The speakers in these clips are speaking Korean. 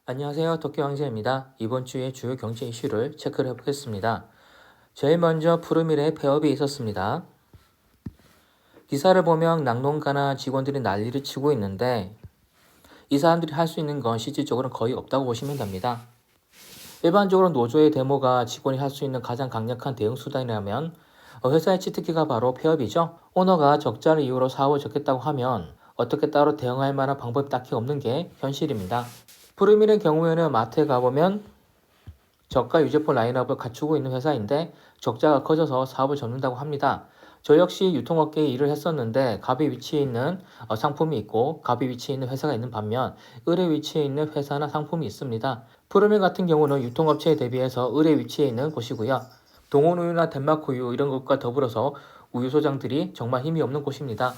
안녕하세요. 도쿄 황제입니다. 이번 주의 주요 경제 이슈를 체크를 해보겠습니다. 제일 먼저 푸르밀의 폐업이 있었습니다. 기사를 보면 낙농가나 직원들이 난리를 치고 있는데 이 사람들이 할 수 있는 건 실질적으로는 거의 없다고 보시면 됩니다. 일반적으로 노조의 데모가 직원이 할 수 있는 가장 강력한 대응 수단이라면 회사의 치트키가 바로 폐업이죠. 오너가 적자를 이유로 사업을 접겠다고 하면 어떻게 따로 대응할 만한 방법이 딱히 없는 게 현실입니다. 푸르밀의 경우에는 마트에 가보면 저가 유제품 라인업을 갖추고 있는 회사인데 적자가 커져서 사업을 접는다고 합니다. 저 역시 유통업계에 일을 했었는데 갑이 위치해 있는 상품이 있고 갑이 위치해 있는 회사가 있는 반면 을에 위치해 있는 회사나 상품이 있습니다. 푸르밀 같은 경우는 유통업체에 대비해서 을에 위치해 있는 곳이고요. 동원우유나 덴마크우유 이런 것과 더불어서 우유 소장들이 정말 힘이 없는 곳입니다.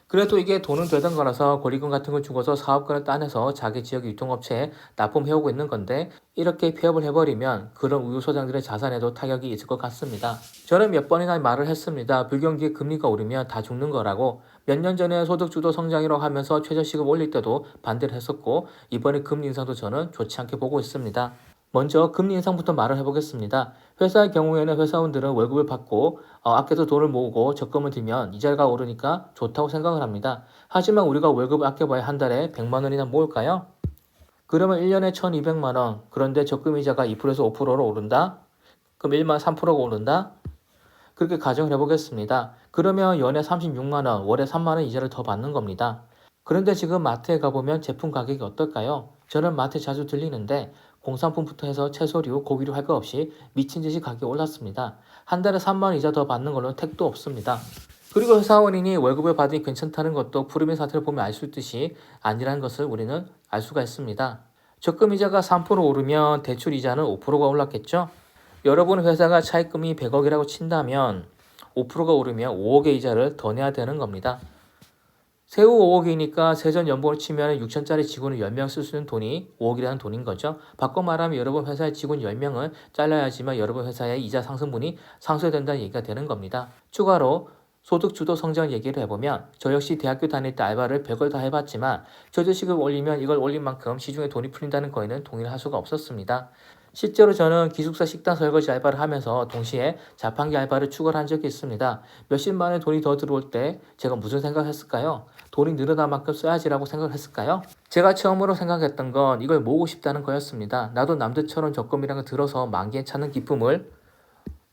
그래도 이게 돈은 되던 거라서 권리금 같은 걸 주고서 사업권을 따내서 자기 지역의 유통업체에 납품해오고 있는 건데 이렇게 폐업을 해버리면 그런 우유 소장들의 자산에도 타격이 있을 것 같습니다. 저는 몇 번이나 말을 했습니다. 불경기에 금리가 오르면 다 죽는 거라고. 몇 년 전에 소득주도 성장이라고 하면서 최저시급 올릴 때도 반대를 했었고 이번에 금리 인상도 저는 좋지 않게 보고 있습니다. 먼저 금리 인상부터 말을 해보겠습니다. 회사의 경우에는 회사원들은 월급을 받고 아껴서 돈을 모으고 적금을 들면 이자가 오르니까 좋다고 생각을 합니다. 하지만 우리가 월급을 아껴봐야 한 달에 100만 원이나 모을까요? 그러면 1년에 1200만 원. 그런데 적금 이자가 2%에서 5%로 오른다? 그럼 1만 3%가 오른다? 그렇게 가정을 해보겠습니다. 그러면 연에 36만 원, 월에 3만 원 이자를 더 받는 겁니다. 그런데 지금 마트에 가보면 제품 가격이 어떨까요? 저는 마트에 자주 들리는데 공산품부터 해서 채소류, 고기류 할 것 없이 미친 듯이 가격이 올랐습니다. 한 달에 3만 원 이자 더 받는 걸로는 택도 없습니다. 그리고 회사원이니 월급을 받으니 괜찮다는 것도 푸르밀 사태를 보면 알 수 있듯이 아니라는 것을 우리는 알 수가 있습니다. 적금 이자가 3% 오르면 대출 이자는 5%가 올랐겠죠? 여러분 회사가 차입금이 100억이라고 친다면 5%가 오르면 5억의 이자를 더 내야 되는 겁니다. 세후 5억이니까 세전 연봉을 치면 6천짜리 직원을 10명 쓸 수 있는 돈이 5억이라는 돈인 거죠. 바꿔 말하면 여러분 회사의 직원 10명을 잘라야지만 여러분 회사의 이자 상승분이 상쇄된다는 얘기가 되는 겁니다. 추가로 소득주도 성장 얘기를 해보면 저 역시 대학교 다닐 때 알바를 별걸 다 해봤지만 최저시급 올리면 이걸 올린 만큼 시중에 돈이 풀린다는 거에는 동의를 할 수가 없었습니다. 실제로 저는 기숙사 식당 설거지 알바를 하면서 동시에 자판기 알바를 추가를 한 적이 있습니다. 몇십만 원의 돈이 더 들어올 때 제가 무슨 생각을 했을까요? 돈이 늘어난 만큼 써야지라고 생각을 했을까요? 제가 처음으로 생각했던 건 이걸 모으고 싶다는 거였습니다. 나도 남들처럼 적금이라는 걸 들어서 만기에 차는 기쁨을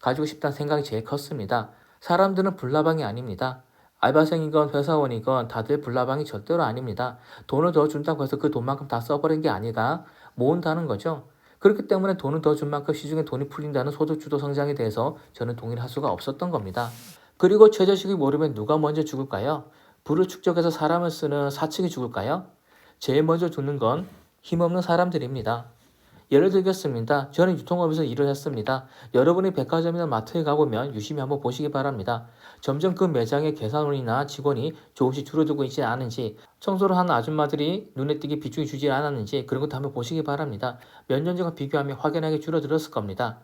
가지고 싶다는 생각이 제일 컸습니다. 사람들은 불나방이 아닙니다. 알바생이건 회사원이건 다들 불나방이 절대로 아닙니다. 돈을 더 준다고 해서 그 돈만큼 다 써버린 게 아니라 모은다는 거죠. 그렇기 때문에 돈을 더 준 만큼 시중에 돈이 풀린다는 소득주도 성장에 대해서 저는 동의를 할 수가 없었던 겁니다. 그리고 최저시급이 오르면 누가 먼저 죽을까요? 부를 축적해서 사람을 쓰는 사측이 죽을까요? 제일 먼저 죽는 건 힘없는 사람들입니다. 예를 들겠습니다. 저는 유통업에서 일을 했습니다. 여러분이 백화점이나 마트에 가보면 유심히 한번 보시기 바랍니다. 점점 그 매장의 계산원이나 직원이 조금씩 줄어들고 있지 않은지, 청소를 하는 아줌마들이 눈에 띄게 비중이 주지 않았는지 그런 것도 한번 보시기 바랍니다. 몇 년 전과 비교하면 확연하게 줄어들었을 겁니다.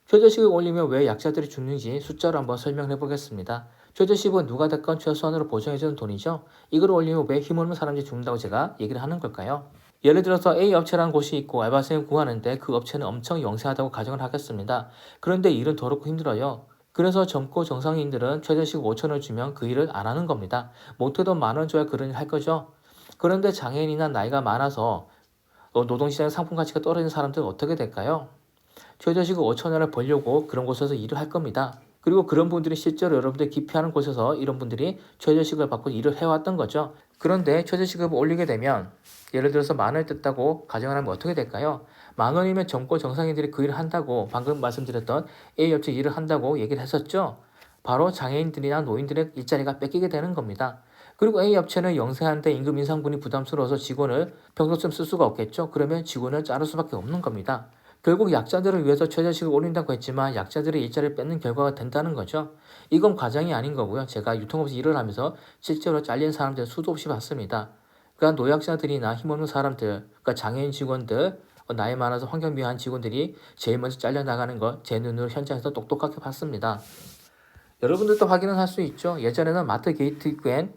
최저시급 올리면 왜 약자들이 죽는지 숫자로 한번 설명해 보겠습니다. 최저시급은 누가 됐건 최소한으로 보장해주는 돈이죠. 이걸 올리면 왜 힘없는 사람들이 죽는다고 제가 얘기를 하는 걸까요? 예를 들어서 A 업체라는 곳이 있고 알바생을 구하는데 그 업체는 엄청 영세하다고 가정을 하겠습니다. 그런데 일은 더럽고 힘들어요. 그래서 젊고 정상인들은 최저시급 5천원을 주면 그 일을 안 하는 겁니다. 못해도 10,000원 줘야 그런 일 할 거죠. 그런데 장애인이나 나이가 많아서 노동시장의 상품 가치가 떨어진 사람들은 어떻게 될까요? 최저시급 5천원을 벌려고 그런 곳에서 일을 할 겁니다. 그리고 그런 분들이 실제로 여러분들 기피하는 곳에서 이런 분들이 최저시급을 받고 일을 해왔던 거죠. 그런데 최저시급을 올리게 되면 예를 들어서 10,000원을 뜯다고 가정을 하면 어떻게 될까요? 10,000원이면 젊고 정상인들이 그 일을 한다고 방금 말씀드렸던 A 업체 일을 한다고 얘기를 했었죠. 바로 장애인들이나 노인들의 일자리가 뺏기게 되는 겁니다. 그리고 A 업체는 영세한데 임금 인상분이 부담스러워서 직원을 평소처럼 쓸 수가 없겠죠. 그러면 직원을 자를 수밖에 없는 겁니다. 결국 약자들을 위해서 최저시급을 올린다고 했지만 약자들의 일자리를 뺏는 결과가 된다는 거죠. 이건 과장이 아닌 거고요. 제가 유통업에서 일을 하면서 실제로 잘린 사람들 수도 없이 봤습니다. 그러니까 노약자들이나 힘없는 사람들, 그러니까 장애인 직원들, 나이 많아서 환경미화한 직원들이 제일 먼저 잘려나가는 거 제 눈으로 현장에서 똑똑하게 봤습니다. 여러분들도 확인은 할 수 있죠. 예전에는 마트 게이트 입구엔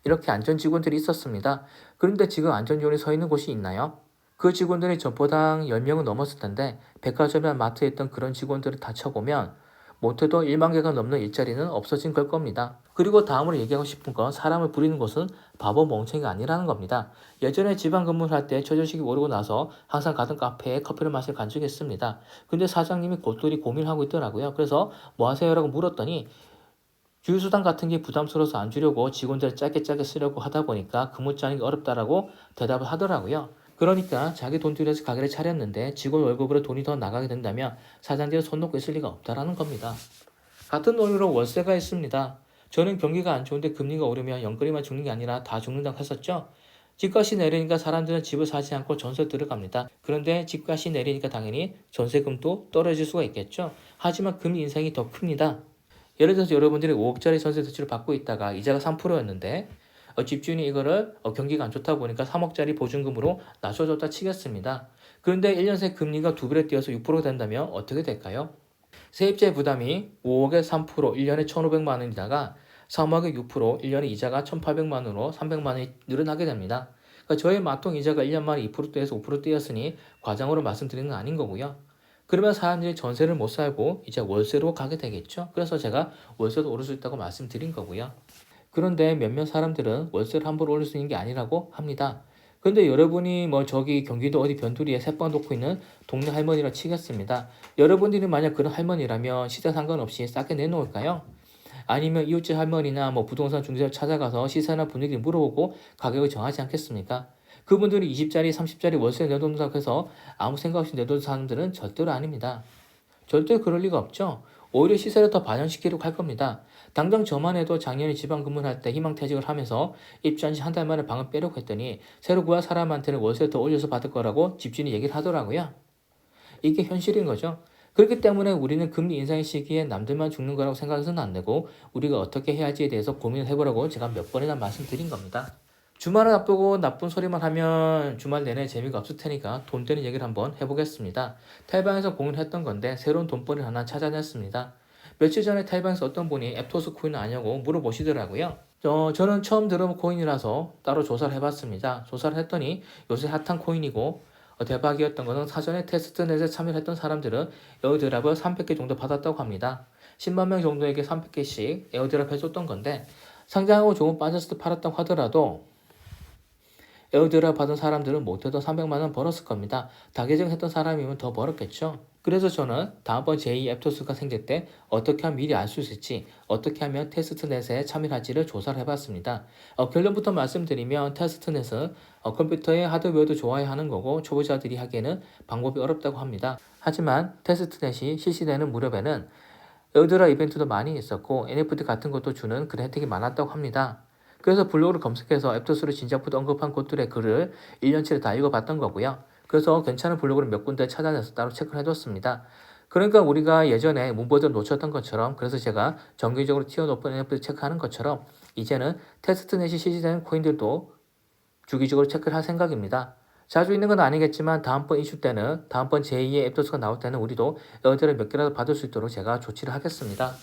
이렇게 안전 직원들이 있었습니다. 그런데 지금 안전 요원이 서 있는 곳이 있나요? 그 직원들이 점포당 10명은 넘었을 텐데 백화점이나 마트에 있던 그런 직원들을 다 쳐보면 못해도 1만 개가 넘는 일자리는 없어진 걸 겁니다. 그리고 다음으로 얘기하고 싶은 건 사람을 부리는 것은 바보 멍청이가 아니라는 겁니다. 예전에 지방 근무를 할 때 최저시급이 오르고 나서 항상 가던 카페에 커피를 마실 간 적이 있습니다. 근데 사장님이 골똘히 고민하고 있더라고요. 그래서 뭐 하세요? 라고 물었더니 주유수당 같은 게 부담스러워서 안 주려고 직원들 짧게 쓰려고 하다 보니까 근무 짜는 게 어렵다라고 대답을 하더라고요. 그러니까 자기 돈 들여서 가게를 차렸는데 직원 월급으로 돈이 더 나가게 된다면 사장들은 손 놓고 있을 리가 없다라는 겁니다. 같은 논리로 월세가 있습니다. 저는 경기가 안 좋은데 금리가 오르면 연끌이만 죽는 게 아니라 다 죽는다고 했었죠. 집값이 내리니까 사람들은 집을 사지 않고 전세 들어갑니다. 그런데 집값이 내리니까 당연히 전세금도 떨어질 수가 있겠죠. 하지만 금리 인상이 더 큽니다. 예를 들어서 여러분들이 5억짜리 전세 대출을 받고 있다가 이자가 3%였는데 집주인이 이거를 경기가 안 좋다 보니까 3억짜리 보증금으로 낮춰줬다 치겠습니다. 그런데 1년 새 금리가 2배로 뛰어서 6% 된다면 어떻게 될까요? 세입자의 부담이 5억에 3% 1년에 1,500만 원이다가 3억에 6% 1년에 이자가 1,800만 원으로 300만 원이 늘어나게 됩니다. 그러니까 저희 마통 이자가 1년 만에 2%대에서 5% 뛰었으니 과장으로 말씀드리는 건 아닌 거고요. 그러면 사람들이 전세를 못 살고 이제 월세로 가게 되겠죠. 그래서 제가 월세도 오를 수 있다고 말씀드린 거고요. 그런데 몇몇 사람들은 월세를 함부로 올릴 수 있는 게 아니라고 합니다. 그런데 여러분이 뭐 저기 경기도 어디 변두리에 새빵 놓고 있는 동네 할머니라 치겠습니다. 여러분들이 만약 그런 할머니라면 시세 상관없이 싸게 내놓을까요? 아니면 이웃집 할머니나 뭐 부동산 중개사를 찾아가서 시세나 분위기를 물어보고 가격을 정하지 않겠습니까? 그분들이 20짜리, 30짜리 월세 내놓는다고 해서 아무 생각 없이 내놓는 사람들은 절대로 아닙니다. 절대 그럴 리가 없죠. 오히려 시세를 더 반영시키려고 할 겁니다. 당장 저만 해도 작년에 지방 근무를 할 때 희망퇴직을 하면서 입주한 지 한 달 만에 방을 빼려고 했더니 새로 구할 사람한테는 월세 더 올려서 받을 거라고 집주인이 얘기를 하더라고요. 이게 현실인 거죠. 그렇기 때문에 우리는 금리 인상 시기에 남들만 죽는 거라고 생각해서는 안 되고 우리가 어떻게 해야 할지에 대해서 고민을 해보라고 제가 몇 번이나 말씀드린 겁니다. 주말을 앞두고 나쁜 소리만 하면 주말 내내 재미가 없을 테니까 돈 되는 얘기를 한번 해보겠습니다. 탈방에서 공유했던 건데 새로운 돈벌이를 하나 찾아냈습니다. 며칠 전에 탈방에서 어떤 분이 앱토스 코인은 아냐고 물어보시더라고요. 저는 처음 들어본 코인이라서 따로 조사를 해봤습니다. 조사를 했더니 요새 핫한 코인이고 대박이었던 것은 사전에 테스트넷에 참여했던 사람들은 에어드랍을 300개 정도 받았다고 합니다. 10만 명 정도에게 300개씩 에어드랍 해줬던 건데 상장하고 조금 빠졌을 때 팔았다고 하더라도 에어드랍 받은 사람들은 못해도 300만 원 벌었을 겁니다. 다계정 했던 사람이면 더 벌었겠죠. 그래서 저는 다음번 제2 앱토스가 생길 때 어떻게 하면 미리 알 수 있을지, 어떻게 하면 테스트넷에 참여할지를 조사를 해봤습니다. 결론부터 말씀드리면 테스트넷은 컴퓨터의 하드웨어도 좋아야 하는 거고 초보자들이 하기에는 방법이 어렵다고 합니다. 하지만 테스트넷이 실시되는 무렵에는 에어드랍 이벤트도 많이 있었고 NFT 같은 것도 주는 그런 혜택이 많았다고 합니다. 그래서 블로그를 검색해서 앱토스를 진작부터 언급한 곳들의 글을 1년치를 다 읽어봤던 거고요. 그래서 괜찮은 블로그를 몇 군데 찾아내서 따로 체크를 해뒀습니다. 그러니까 우리가 예전에 문버드를 놓쳤던 것처럼 그래서 제가 정기적으로 티어 높은 NFT 체크하는 것처럼 이제는 테스트넷이 실시되는 코인들도 주기적으로 체크를 할 생각입니다. 자주 있는 건 아니겠지만 다음번 이슈 때는 다음번 제2의 앱토스가 나올 때는 우리도 에어드랍 몇 개라도 받을 수 있도록 제가 조치를 하겠습니다.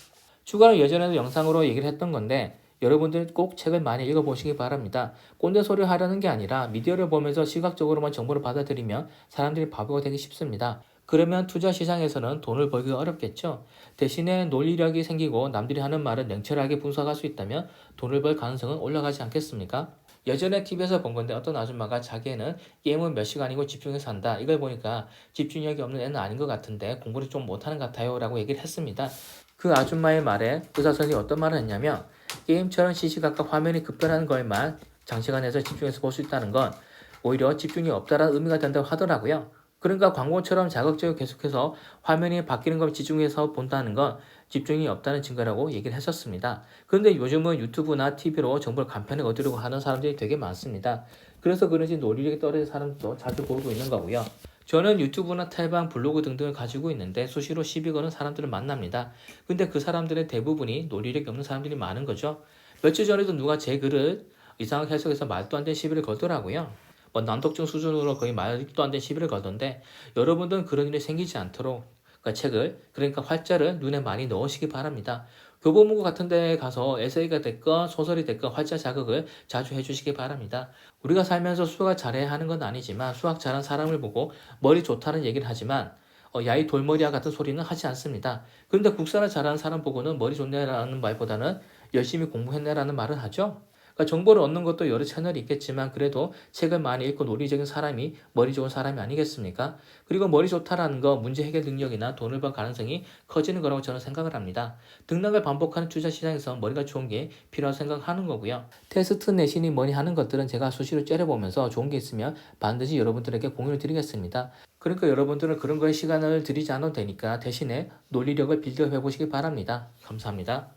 추가로 예전에도 영상으로 얘기를 했던 건데 여러분들 꼭 책을 많이 읽어보시기 바랍니다. 꼰대 소리 하려는 게 아니라 미디어를 보면서 시각적으로만 정보를 받아들이면 사람들이 바보가 되기 쉽습니다. 그러면 투자 시장에서는 돈을 벌기가 어렵겠죠. 대신에 논리력이 생기고 남들이 하는 말을 냉철하게 분석할 수 있다면 돈을 벌 가능성은 올라가지 않겠습니까? 예전에 TV에서 본 건데 어떤 아줌마가 자기는 게임은 몇 시간이고 집중해서 한다. 이걸 보니까 집중력이 없는 애는 아닌 것 같은데 공부를 좀 못하는 것 같아요 라고 얘기를 했습니다. 그 아줌마의 말에 의사 선생님이 어떤 말을 했냐면 게임처럼 시시각각 화면이 급변하는 것만 장시간에서 집중해서 볼 수 있다는 건 오히려 집중이 없다라는 의미가 된다고 하더라고요. 그러니까 광고처럼 자극적으로 계속해서 화면이 바뀌는 걸 집중해서 본다는 건 집중이 없다는 증거라고 얘기를 했었습니다. 그런데 요즘은 유튜브나 TV로 정보를 간편히 얻으려고 하는 사람들이 되게 많습니다. 그래서 그런지 논리력이 떨어진 사람들도 자주 보고 있는 거고요. 저는 유튜브나 탈방, 블로그 등등을 가지고 있는데 수시로 시비 거는 사람들을 만납니다. 근데 그 사람들의 대부분이 논리력이 없는 사람들이 많은 거죠. 며칠 전에도 누가 제 글을 이상하게 해석해서 말도 안 되는 시비를 걸더라고요. 뭐 난독증 수준으로 거의 말도 안 되는 시비를 걸던데 여러분들은 그런 일이 생기지 않도록 그러니까 활자를 눈에 많이 넣으시기 바랍니다. 교보문고 같은 데 가서 에세이가 됐건 소설이 됐건 활자 자극을 자주 해주시기 바랍니다. 우리가 살면서 수학 잘해야 하는 건 아니지만 수학 잘한 사람을 보고 머리 좋다는 얘기를 하지만 야이 돌머리야 같은 소리는 하지 않습니다. 그런데 국사를 잘하는 사람 보고는 머리 좋네라는 말보다는 열심히 공부했네라는 말을 하죠. 그러니까 정보를 얻는 것도 여러 채널이 있겠지만 그래도 책을 많이 읽고 논리적인 사람이 머리 좋은 사람이 아니겠습니까? 그리고 머리 좋다라는 거 문제 해결 능력이나 돈을 벌 가능성이 커지는 거라고 저는 생각을 합니다. 등락을 반복하는 투자 시장에서 머리가 좋은 게 필요하다고 생각하는 거고요. 테스트 내신이 뭐니 하는 것들은 제가 수시로 째려보면서 좋은 게 있으면 반드시 여러분들에게 공유를 드리겠습니다. 그러니까 여러분들은 그런 거에 시간을 들이지 않아도 되니까 대신에 논리력을 빌드업 해보시기 바랍니다. 감사합니다.